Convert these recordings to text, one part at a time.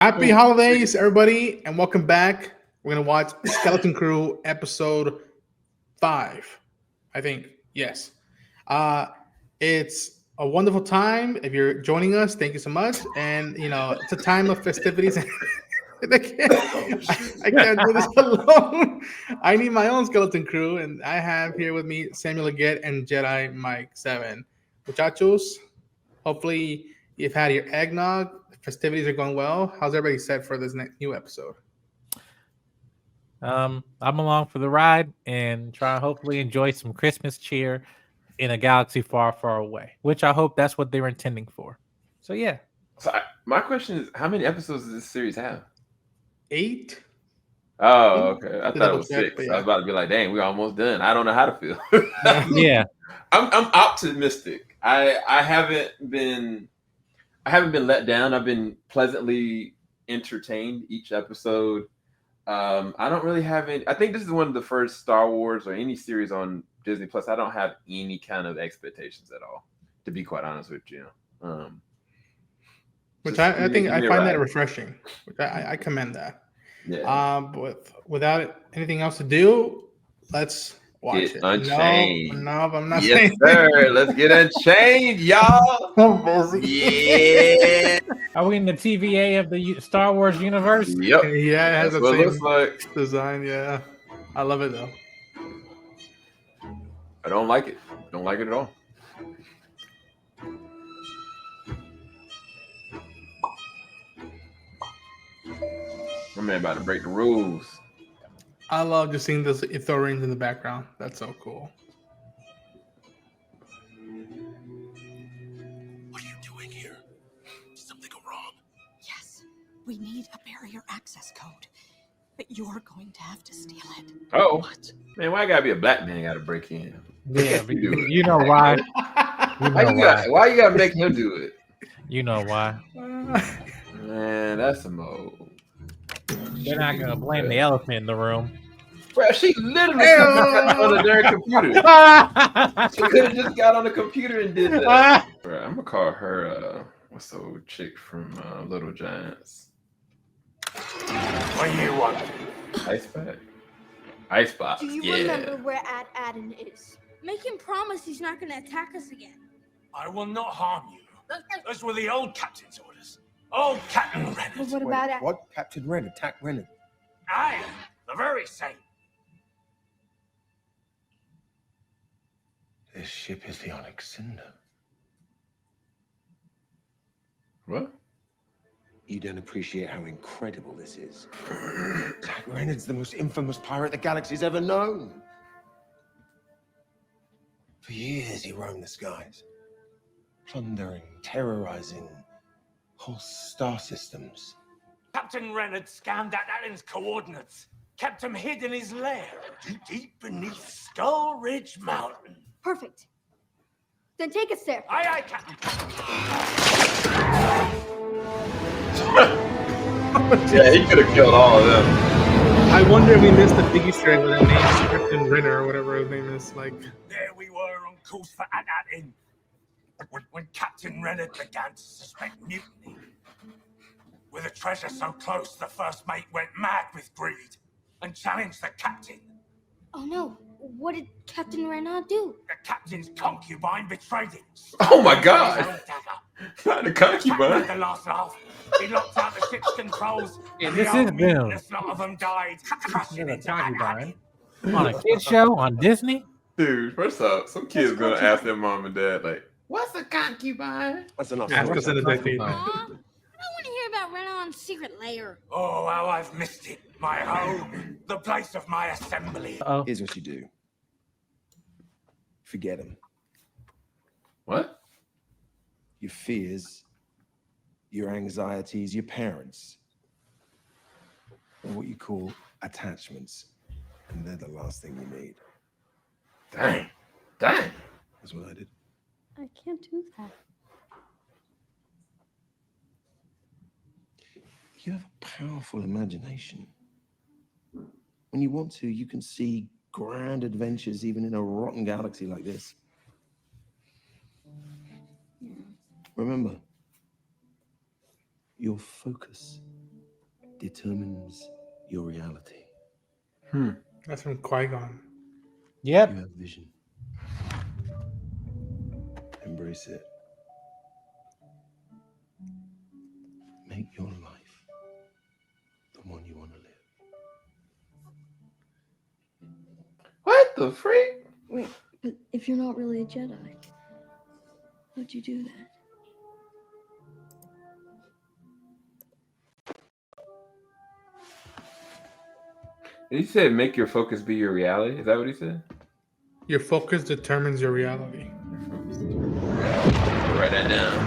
Happy holidays, everybody, and welcome back. We're gonna watch Skeleton Crew episode 5. I think yes. Uh, it's a wonderful time. If you're joining us, thank you so much. And it's a time of festivities. I can't do this alone. I need my own Skeleton Crew, and I have here with me Samuel Leggett and Jedi Mike 7. Muchachos, hopefully you've had your eggnog. The festivities are going well. How's everybody set for this next new episode? I'm along for the ride and try to hopefully enjoy some Christmas cheer in a galaxy far, far away, which I hope that's what they were intending for. So yeah. My question is, how many episodes does this series have? 8. Oh, okay. I To thought it double was check, 6. but I yeah. was about to be like, dang, we're almost done. I don't know how to feel. Yeah. I'm optimistic. I haven't been let down. I've been pleasantly entertained each episode. I don't really have any. I think this is one of the first Star Wars or any series on Disney Plus. I don't have any kind of expectations at all, to be quite honest with you. Which Just I think give I me a find that ride. refreshing. Which I commend that. Yeah. But without anything else to do, let's watch Get it. Unchained. No, I'm not Yes, saying. sir. Let's get Unchained, y'all. Yeah. Are we in the TVA of the Star Wars universe? Yep. Yeah, it has That's the what it looks same like. design. Yeah, I love it though. I don't like it. Don't like it at all. My man about to break the rules. I love just seeing those Ithorians in the background. That's so cool. What are you doing here? Did something go wrong? Yes, we need a barrier access code, but you're going to have to steal it. Oh, What? man, why gotta be a black man gotta break in? Yeah, but You do it. you know why. You know why. Why you gotta make him do it? You know why. Man, that's a mode. They're not gonna blame the elephant in the room. Bro, she literally got on the darn computer. She could have just got on the computer and did that. Bro, I'm gonna call her what's the old chick from Little Giants? What do you want? Ice Pack? Icebox, Do you yeah. remember where At Attin is? Make him promise he's not going to attack us again. I will not harm you. Those were the old captain's orders. Old Captain But Renard. what about At? What? Captain Ren attacked Renard. Aye, the very same. This ship is the Onyx Cinder. What? You don't appreciate how incredible this is. Jack Renard's the most infamous pirate the galaxy's ever known. For years he roamed the skies, plundering, terrorizing whole star systems. Captain Renard scanned At Attin's coordinates, kept him hid in his lair, deep beneath Skull Ridge Mountain. Perfect. Then take us there. Aye, aye, Captain. Yeah, he could have killed all of them. I wonder if we missed the big Easter egg with that name, Captain Renner or whatever his name is. Like, There we were on course for At Attin. But when Captain Renard began to suspect mutiny, with a treasure so close, the first mate went mad with greed and challenged the captain. Oh no. What did Captain Renaud do? The captain's concubine betrayed him. Oh my His God! own dagger. Not the Captain had concubine. the last laugh. He locked out the ship's controls. Yeah, and this the is old Boone. mutinous lot of them died, crashing You're into a At concubine. Attin. On a kid show on Disney? Dude, first off, some kids gonna ask their mom and dad, like, what's a concubine? That's enough. ask us in the decade. Aw, I don't want to hear about Renaud's secret lair. Oh, how I've missed it. My home, the place of my assembly. Oh, Here's what you do. Forget him. What? Your fears, your anxieties, your parents. They're what you call attachments. And they're the last thing you need. Dang. That's what I did. I can't do that. You have a powerful imagination. When you want to, you can see grand adventures even in a rotten galaxy like this. Remember, your focus determines your reality. That's from Qui-Gon. Yep. You have vision. Embrace it. Make your life the one you want to live. What the freak? Wait, but if you're not really a Jedi, how'd you do that? He said, "Make your focus be your reality." Is that what he said? Your focus determines your reality. Write that down.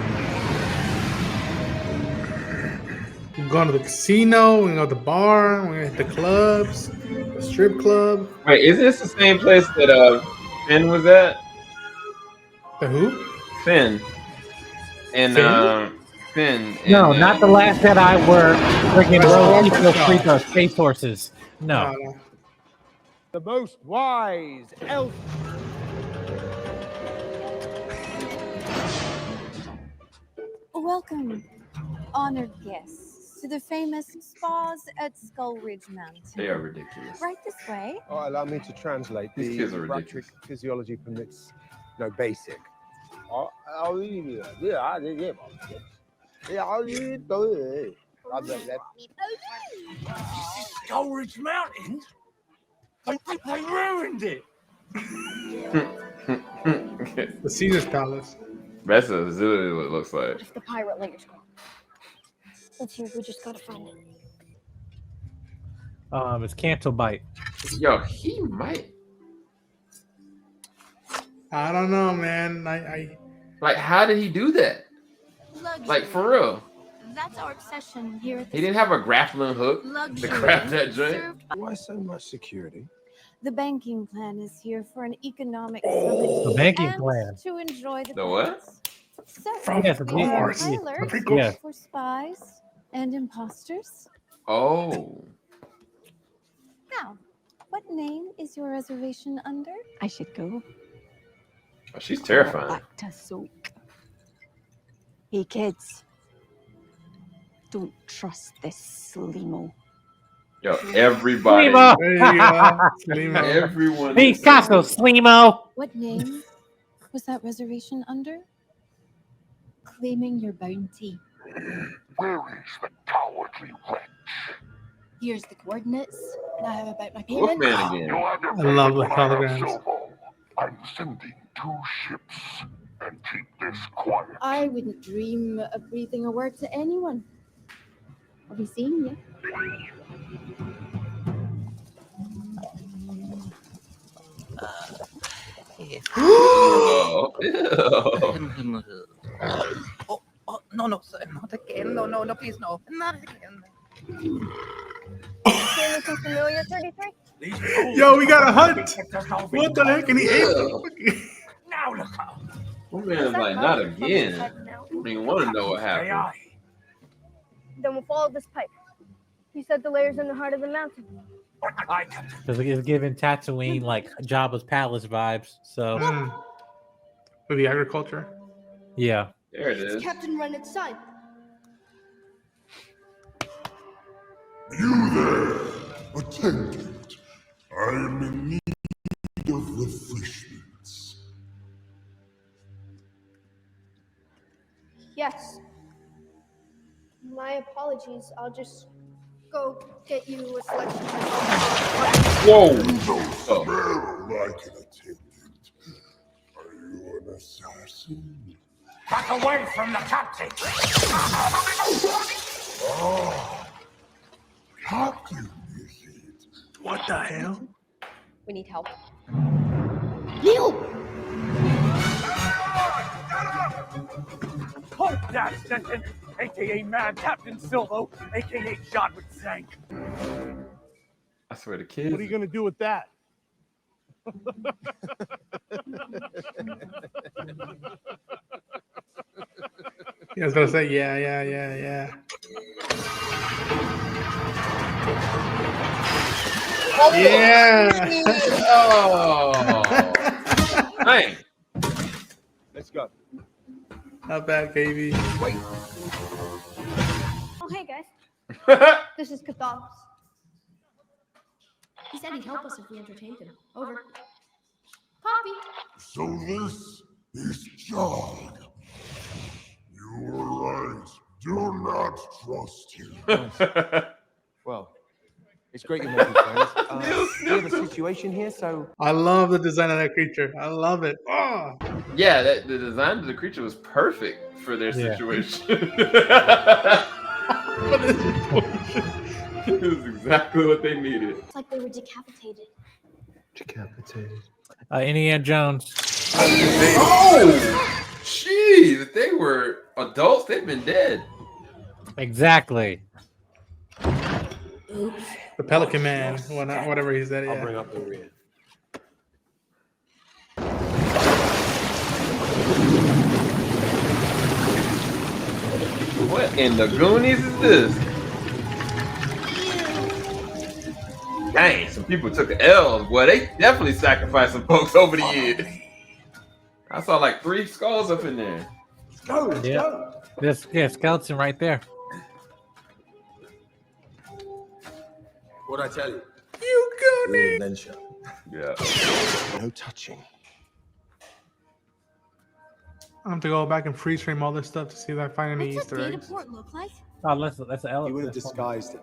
We're going to the casino, we're going to go to the bar, we're going to hit the clubs, the strip club. Wait, is this the same place that Finn was at? The who? Finn. And Finn? Finn. And, No, not the Last Jedi where freaking Oh, Rose no. freak those space horses. No. No. The most wise elf. Welcome, honored guests, to the famous spas at Skull Ridge Mountain. They are ridiculous. Right this way. Oh, allow me to translate. These The kids are bariatric ridiculous. physiology permits no basic. Skullridge Mountain? They ruined it. The Caesar's Palace. That's literally what it looks like. If the pirate layer's gone. Let's see, we just gotta find it. It's Canto Bite. Yo, he might. I don't know, man. I Like, how did he do that? Like, for real. That's our obsession here at He didn't have a grappling hook to grab that joint. Why so much security? The banking plan is here for an economic The banking and plan. to enjoy the The what? perks. So, Yes, the we have Wars. high alert Prequels. Yeah. for spies and imposters. Oh. Now, what name is your reservation under? I should go Oh, she's terrifying. back to soak. Hey kids, don't trust this Slimo. Yo, everybody. Slimo! there you go. Slimo. Everyone. Hey, is Caso, Slimo! What name was that reservation under? Claiming your bounty. Where is the cowardly wretch? Here's the coordinates. Now how about my Wolfman payment? again. I love the holograms. I'm sending 2 ships and keep this quiet. I wouldn't dream of breathing a word to anyone. I'll be seeing you. Oh, ew. Oh, no, sir, not again. No, please, no, not again. Looking familiar, 33? Yo, we got a hunt. What the heck? And he ate it. Now look up. Wolfman is like, not again. I don't even want to know what happened. AI. Then we'll follow this pipe. He said the layer's in the heart of the mountain. I can Because it's giving Tatooine like Jabba's palace vibes. So, With the agriculture. yeah. There it is. Captain Rennett's sign. You there, attendant. I am in need of refreshments. Yes. My apologies. I'll just go get you a selection. Whoa. Smell like an attendant. Are you an assassin? Back away from the captain! Oh, captain, is it? What the hell? We need help. Hold that sentence, aka Mad Captain Silvo, aka John with Zank. I swear the kids. What are you gonna do with that? Yeah, I was gonna say, yeah. Yeah. Oh. Dang. Let's go. Not bad, baby. Oh, hey guys. This is Cathar's. He said he'd help us if we entertained him. Over. Poppy. So this is John. You were right. Do not trust him. Well, it's great you're making friends. We have a situation here, so I love the design of that creature. I love it. Oh. Yeah, the design of the creature was perfect for their Yeah. situation. It was exactly what they needed. It's like they were decapitated. decapitated. Indiana Jones. Oh, jeez! If they were adults, they'd been dead. Exactly. Oops. The Pelican Man, whatever he said. I'll Yeah. bring up the rear. What in the Goonies is this? Dang, some people took the L's. Boy, they definitely sacrificed some folks over the years. I saw like 3 skulls up in there. Let's Yeah. go. This skeleton right there. What'd I tell you? You Goonie. Adventure. Yeah. No touching. I have to go back and freeze frame all this stuff to see if I find any What's Easter that data eggs. port look like? Oh, that's an You elephant. would have disguised it.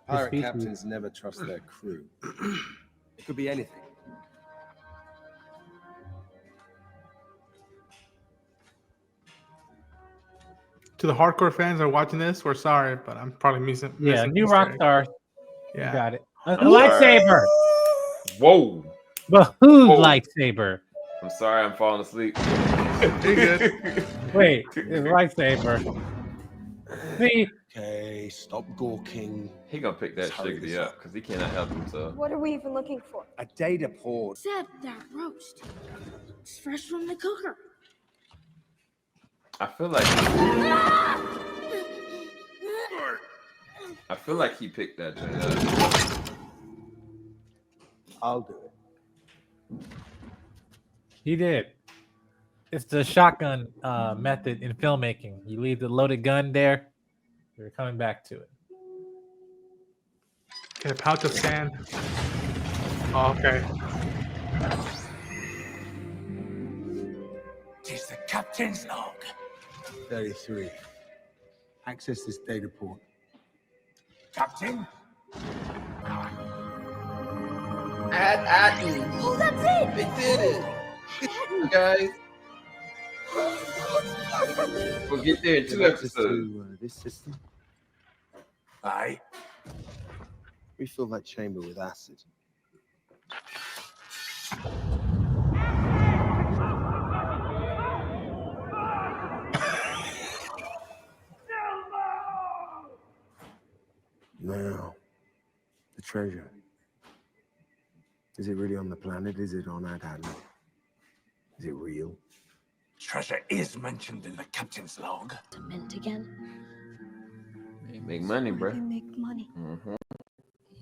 Pirate species. captains never trust their crew. It could be anything. To the hardcore fans that are watching this, we're sorry, but I'm probably missing. Yeah, missing new Easter rock eggs. star. Yeah. Got it. A lightsaber. Whoa. But whose Whoa. lightsaber? I'm sorry, I'm falling asleep. You're good. Wait, his lightsaber. See, Okay, stop gawking. He gonna pick that shiggity up because he cannot help himself. What are we even looking for? A data port. Said that roast. It's fresh from the cooker. I feel like he picked that joint up. I'll do it. he did. It's the shotgun method in filmmaking. You leave the loaded gun there. You're coming back to it. Get a pouch of sand. Oh, okay. Tis the captain's log. 33. Access this data port. Captain, At Attin. Oh, that's it! They did it. Guys. We'll get there in 2 Access episodes. to this system. aye. Refill that chamber with acid. Now, the treasure. Is it really on the planet? Is it on At Attin? Is it real? Treasure is mentioned in the captain's log. Mint again. Make money, bro. You make money. Mm-hmm.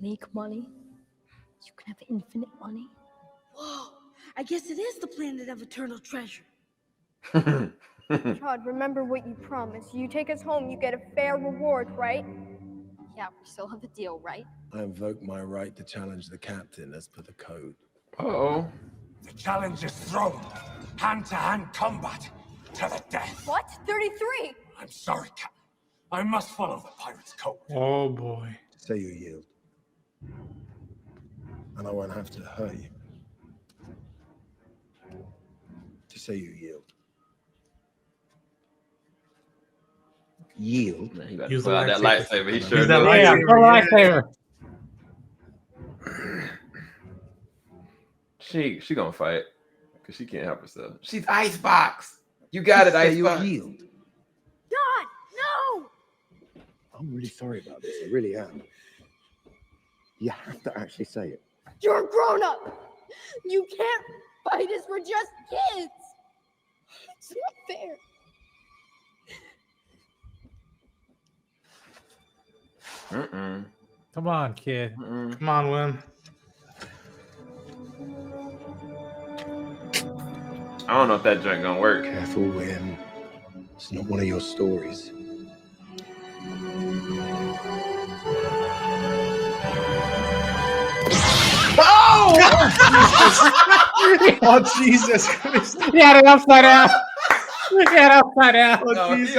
Make money. You can have infinite money. Whoa! I guess it is the planet of eternal treasure. Todd, remember what you promised. You take us home, you get a fair reward, right? Yeah, we still have a deal, right? I invoke my right to challenge the captain as per the code. Uh-oh. The challenge is thrown. Hand-to-hand combat. To the death. What? 33? I'm sorry, Cap. I must follow the pirate's code. Oh boy. Say you yield. And I won't have to hurt you. To say you yield. Yield? Man, he about Use to the pull out that lightsaber. lightsaber. He sure Use that does. Yeah, lightsaber, full yeah. lightsaber. She gonna fight because she can't help herself. She's Icebox. You got it, Say you Icebox. yield. God, no! I'm really sorry about this. I really am. You have to actually say it. You're a grown up. You can't fight us. We're just kids. It's not fair. Mm-mm. Come on, kid. Mm-mm. Come on, Wim. I don't know if that joint gonna work. Careful, Wim. It's not one of your stories. Oh Jesus Christ! He had it upside down. He had it upside down. Oh No, Jesus!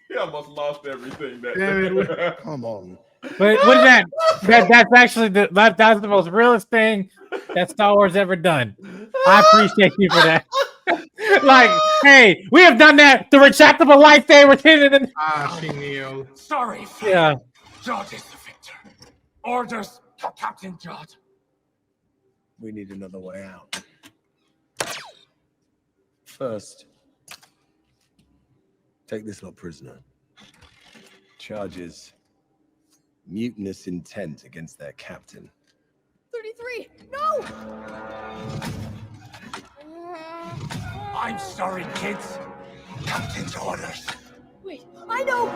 he almost lost everything. Damn it. Come on. But what is that? That's actually that's the most realest thing that Star Wars ever done. I appreciate you for that. Like, hey, we have done that. The retractable lightsaber hidden. She knew. Sorry, Finn. Yeah. George is the victor. Orders, Captain George. We need another way out. First, take this lot prisoner. Charges mutinous intent against their captain. 33! No! I'm sorry, kids. Captain's orders. Wait, I know!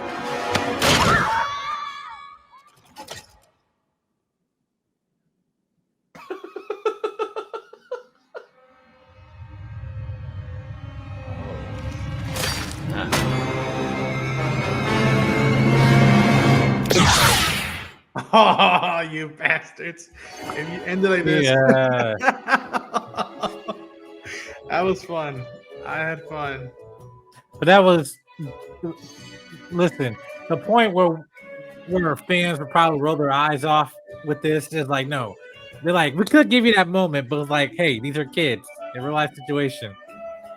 Oh, you bastards! If you ended like this, Yeah. that was fun. I had fun. But that was, listen, the point where fans would probably roll their eyes off with this is like, no, they're like, we could give you that moment, but it's like, hey, these are kids in real life situation,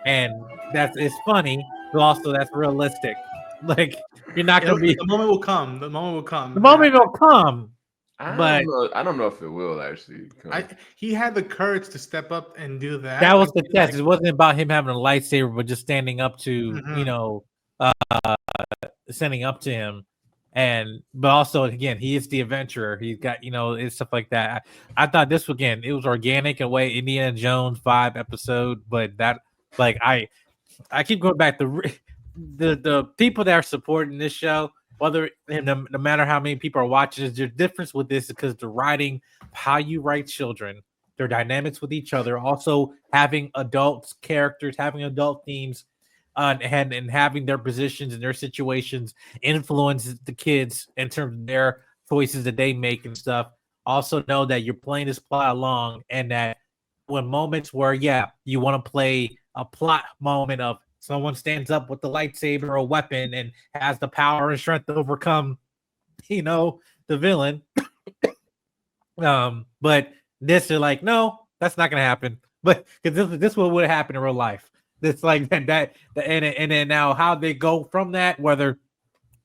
and it's funny, but also that's realistic. Like, you're not gonna be. The moment will come. The moment will come. The moment will come. I don't know if it will actually come. He had the courage to step up and do that. That was the test. It wasn't about him having a lightsaber, but just standing up to, standing up to him. But also, again, he is the adventurer. He's got, it's stuff like that. I thought this, again, it was organic in a way, Indiana Jones vibe episode, but that, like, I keep going back to the people that are supporting this show, whether no matter how many people are watching, there's a difference with this because the writing, how you write children, their dynamics with each other, also having adults characters, having adult themes, and having their positions and their situations influence the kids in terms of their choices that they make and stuff. Also know that you're playing this plot along, and that when moments where you want to play a plot moment of someone stands up with the lightsaber or weapon and has the power and strength to overcome, the villain. But this is like, no, that's not gonna happen. But because this what would happen in real life. It's like that, and then now how they go from that, whether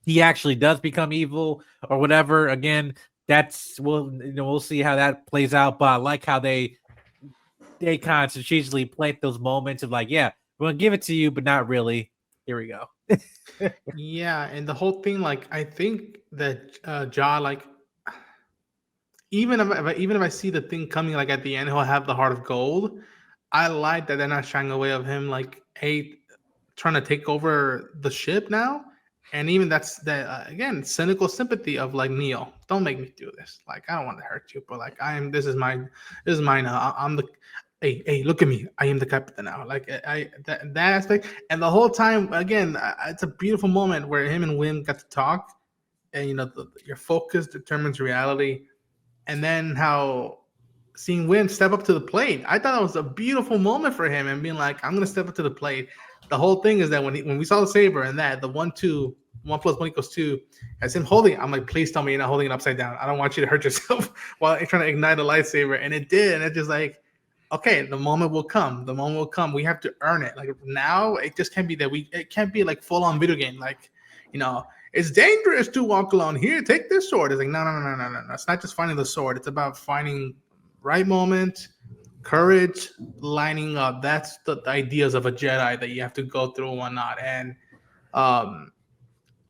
he actually does become evil or whatever. Again, we'll see how that plays out. But I like how they kind of strategically plant those moments of like, we're gonna give it to you, but not really. Here we go. Yeah, and the whole thing, like, I think that Ja, like, even if I see the thing coming, like at the end, he'll have the heart of gold. I like that they're not shying away of him, like, trying to take over the ship now, and even that's that again, cynical sympathy of like, Neil, don't make me do this. Like, I don't want to hurt you, but like, this is mine. I'm the. Hey, look at me. I am the captain now. Like, that aspect. And the whole time, again, it's a beautiful moment where him and Wim got to talk. And, your focus determines reality. And then how seeing Wim step up to the plate. I thought that was a beautiful moment for him and being like, I'm going to step up to the plate. The whole thing is that when we saw the saber and that, the 1 + 1 = 2, as him holding it, I'm like, please tell me you're not holding it upside down. I don't want you to hurt yourself while you're trying to ignite a lightsaber. And it did. And it's just like, okay, the moment will come. The moment will come. We have to earn it. Like, now, it just can't be that it can't be like full on video game. Like, it's dangerous to walk alone. Here, take this sword. It's like, no. It's not just finding the sword. It's about finding right moment, courage, lining up. That's the ideas of a Jedi that you have to go through and whatnot. And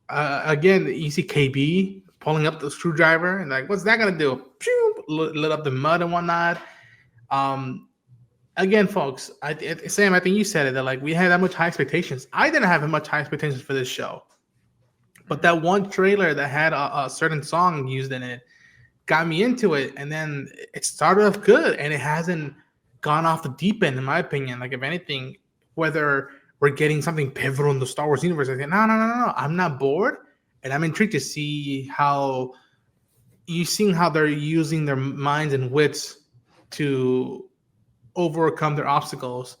again, you see KB pulling up the screwdriver and like, what's that gonna do? Pew! Lit up the mud and whatnot. Again, folks, Sam, I think you said it, that like we had that much high expectations. I didn't have much high expectations for this show, but that one trailer that had a certain song used in it got me into it, and then it started off good, and it hasn't gone off the deep end, in my opinion. Like, if anything, whether we're getting something pivotal in the Star Wars universe, I think, no, I'm not bored, and I'm intrigued to see how they're using their minds and wits to overcome their obstacles.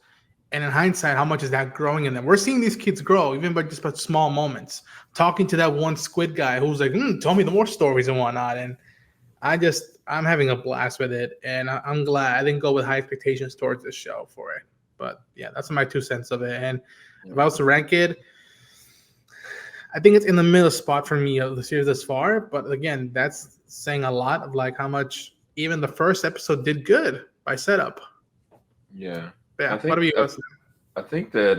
And in hindsight, how much is that growing in them? We're seeing these kids grow, even by just by small moments. Talking to that one squid guy who's like, tell me the more stories and whatnot. And I'm having a blast with it. And I'm glad I didn't go with high expectations towards this show for it. But yeah, that's my 2 cents of it. And if I was to rank it, I think it's in the middle spot for me of the series thus far. But again, that's saying a lot of like how much even the first episode did good by setup. Yeah. Yeah. I think, What are you? I think that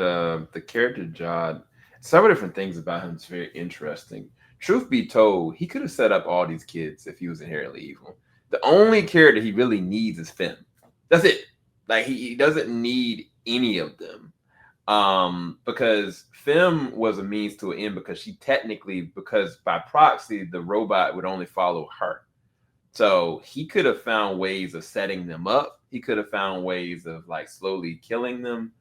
the character Jod, several different things about him is very interesting. Truth be told, he could have set up all these kids if he was inherently evil. The only character he really needs is Finn. That's it. Like he doesn't need any of them. Because Finn was a means to an end because because by proxy, the robot would only follow her. So he could have found ways of setting them up. He could have found ways of like slowly killing them.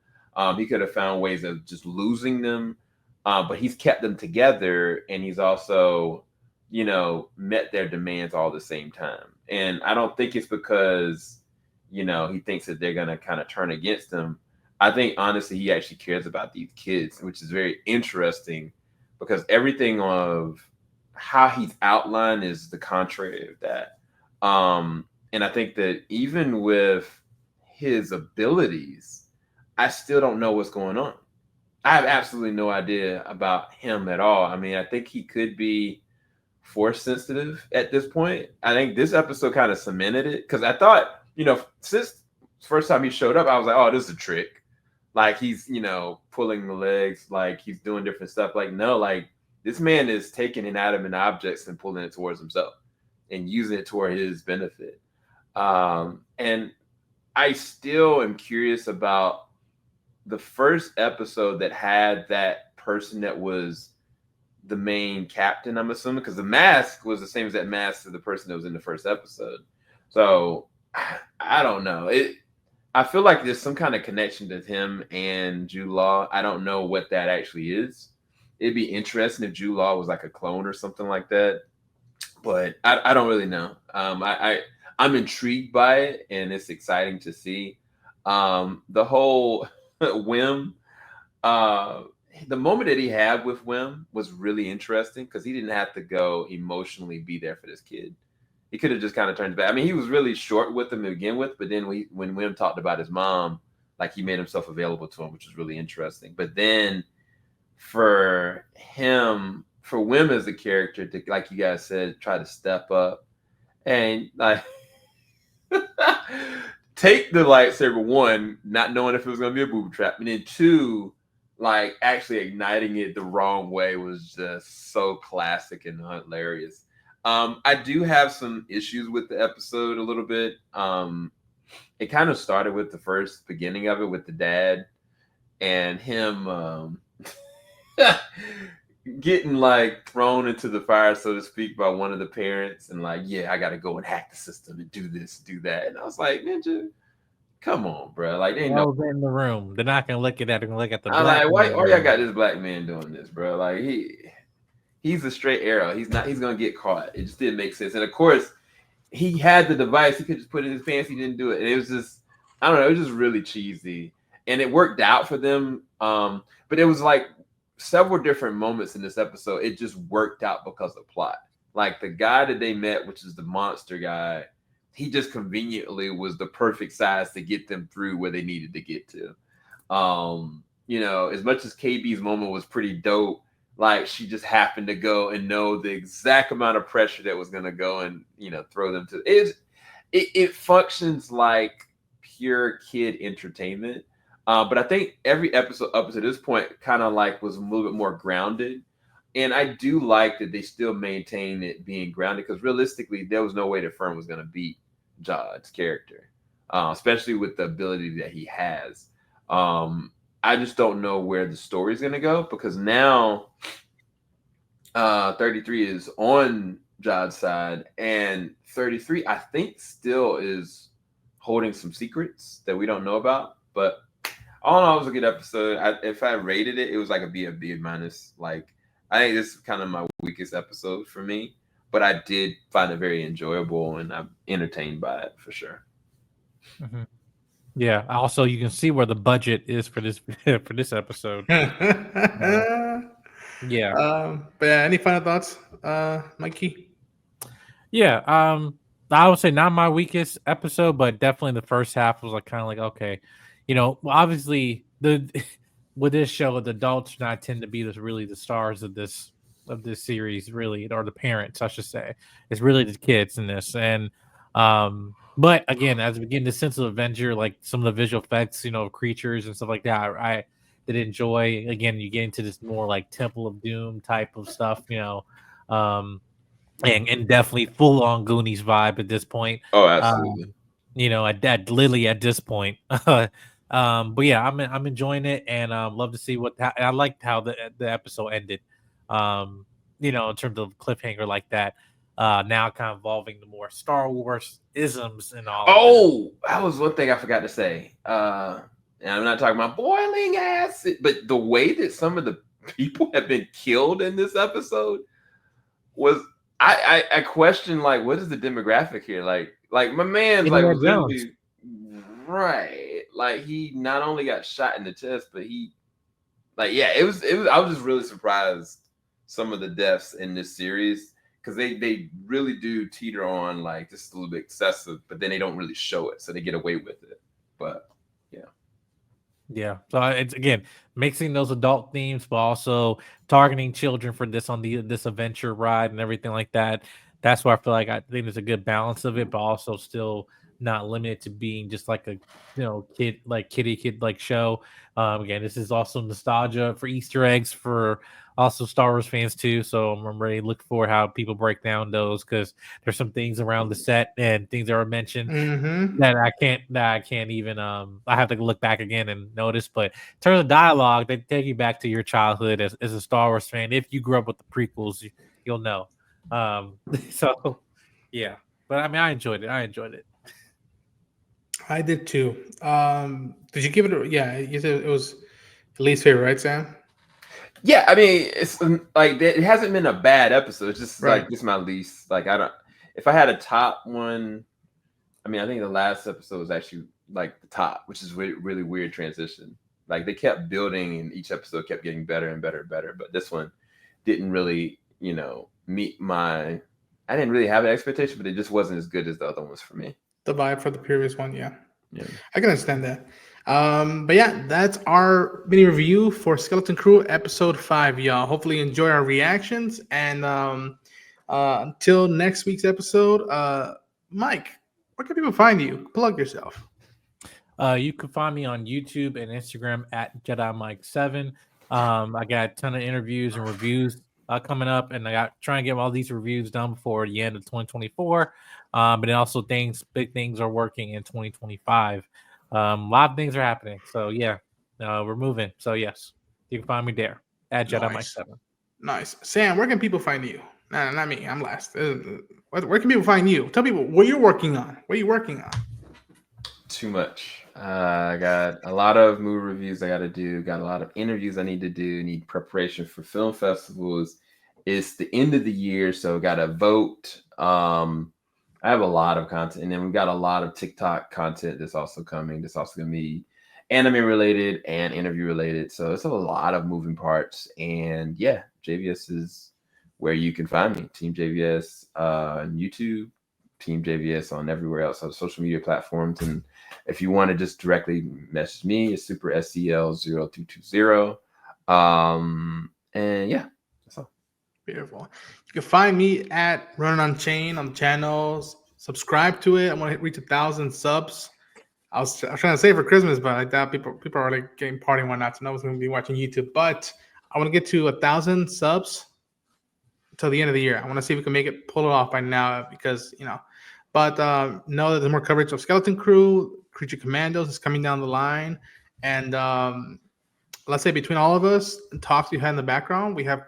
He could have found ways of just losing them. But he's kept them together, and he's also, met their demands all at the same time. And I don't think it's because, he thinks that they're going to kind of turn against him. I think, honestly, he actually cares about these kids, which is very interesting because everything of how he's outlined is the contrary of that. And I think that even with his abilities, I still don't know what's going on. I have absolutely no idea about him at all. I mean, I think he could be force sensitive at this point. I think this episode kind of cemented it because I thought, since the first time he showed up, I was like, oh, this is a trick. Like he's, pulling the legs, like he's doing different stuff. Like, no, like this man is taking inanimate objects and pulling it towards himself and using it toward his benefit. And I still am curious about the first episode that had that person that was the main captain, I'm assuming, because the mask was the same as that mask of the person that was in the first episode. So I don't know. I feel like there's some kind of connection to him and Jude Law. I don't know what that actually is. It'd be interesting if Jude Law was like a clone or something like that. But I don't really know. I'm intrigued by it, and it's exciting to see. The whole Wim, the moment that he had with Wim was really interesting because he didn't have to go emotionally be there for this kid. He could have just kind of turned back. I mean, he was really short with him to begin with, but then when Wim talked about his mom, like he made himself available to him, which was really interesting. But then for Wim as a character to, like you guys said, try to step up and like take the lightsaber, one, not knowing if it was going to be a booby trap, and then two, like actually igniting it the wrong way was just so classic and hilarious. I do have some issues with the episode a little bit. It kind of started with the first beginning of it with the dad and him getting like thrown into the fire, so to speak, by one of the parents, and like, yeah, I got to go and hack the system and do this, do that. And I was like, Ninja, come on, bro. Like, they ain't no in the room. They're not gonna look at that. They're gonna look at the. I'm like, why y'all got this black man doing this, bro? Like he's a straight arrow. He's gonna get caught. It just didn't make sense. And of course, he had the device. He could just put it in his pants. He didn't do it. And it was just, I don't know. It was just really cheesy. And it worked out for them. But it was like several different moments in this episode. It just worked out because of plot. Like the guy that they met, which is the monster guy, he just conveniently was the perfect size to get them through where they needed to get to. As much as KB's moment was pretty dope, like she just happened to go and know the exact amount of pressure that was going to go and, throw them to it functions like pure kid entertainment. But I think every episode up to this point kind of like was a little bit more grounded. And I do like that they still maintain it being grounded because realistically, there was no way that Fern was going to beat Jod's character, especially with the ability that he has. I just don't know where the story is going to go because now 33 is on Jod's side, and 33, I think, still is holding some secrets that we don't know about. But all in all, it was a good episode. If I rated it, it was like a B minus. Like, I think this is kind of my weakest episode for me, but I did find it very enjoyable, and I'm entertained by it for sure. Yeah. Also, you can see where the budget is for this for this episode. Yeah. But yeah, any final thoughts, Mikey? Yeah. I would say not my weakest episode, but definitely the first half was like kind of like okay, well, obviously the with this show, the adults do not tend to be really the stars of this series, really, or the parents, I should say. It's really the kids in this, and but again, as we get into sense of adventure, like some of the visual effects, creatures and stuff like that, I did enjoy. Again, you get into this more like Temple of Doom type of stuff, and definitely full on Goonies vibe at this point. Oh, absolutely. At Lily at this point. But yeah, I'm enjoying it, and love to see I liked how the episode ended. In terms of cliffhanger like that. Now kind of involving the more Star Wars isms and all. Oh, that was one thing I forgot to say. And I'm not talking about boiling acid, but the way that some of the people have been killed in this episode was I question, like, what is the demographic here? Like my man's like was literally right. Like he not only got shot in the chest, but he it was I was just really surprised some of the deaths in this series, because they really do teeter on like just a little bit excessive, but then they don't really show it, so they get away with it. But yeah, so it's again mixing those adult themes, but also targeting children for this on this adventure ride and everything like that. That's why I feel like I think there's a good balance of it, but also still not limited to being just like a kid like show. Again, this is also nostalgia for Easter eggs for also Star Wars fans too. So I'm ready to look for how people break down those, because there's some things around the set and things that are mentioned that I can't even I have to look back again and notice. But in terms of dialogue, they take you back to your childhood as a Star Wars fan. If you grew up with the prequels, you'll know. So yeah, but I mean, I enjoyed it. I did too. Did you give it? Yeah, you said it was the least favorite, right, Sam? Yeah, I mean, it's like it hasn't been a bad episode. It's just Right. like this is my least. Like I don't. If I had a top one, I mean, I think the last episode was actually like the top, which is really weird transition. Like they kept building, and each episode kept getting better and better and better. But this one didn't really, meet my. I didn't really have an expectation, but it just wasn't as good as the other ones for me. The vibe for the previous one, yeah. Yeah. I can understand that. But yeah, that's our mini review for Skeleton Crew episode 5, y'all. Hopefully you enjoy our reactions, and until next week's episode, Mike, where can people find you? Plug yourself. You can find me on YouTube and Instagram at Jedi Mike 7. I got a ton of interviews and reviews coming up, and I got trying to get all these reviews done before the end of 2024. But then also big things are working in 2025. A lot of things are happening. So yeah, we're moving. So yes, you can find me there at Jedi Mike 7. Nice. Sam, where can people find you? Nah, not me. I'm last. Where can people find you? Tell people what you're working on. What are you working on? Too much. I got a lot of movie reviews I got to do. Got a lot of interviews I need to do. Need preparation for film festivals. It's the end of the year, so got to vote. I have a lot of content, and then we've got a lot of TikTok content that's also coming. That's also going to be anime related and interview related. So it's a lot of moving parts. And yeah, JVS is where you can find me. Team JVS on YouTube, Team JVS on everywhere else on social media platforms. And if you want to just directly message me, it's Super SCL0220. And yeah, that's all. Beautiful. You can find me at Running on Chain on the channels. Subscribe to it. I want to reach 1,000 subs. I was trying to say for Christmas, but I doubt people are like getting party and whatnot, so no one's going to be watching YouTube. But I want to get to 1,000 subs until the end of the year. I want to see if we can pull it off by now, because But know that there's more coverage of Skeleton Crew, Creature Commandos is coming down the line, and let's say between all of us and talks we had in the background, we have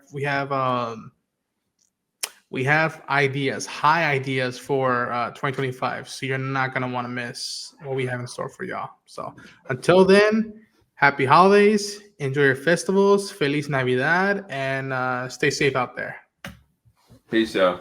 ideas, high ideas for 2025. So you're not gonna want to miss what we have in store for y'all. So until then, happy holidays, enjoy your festivals, Feliz Navidad, and stay safe out there. Peace, y'all.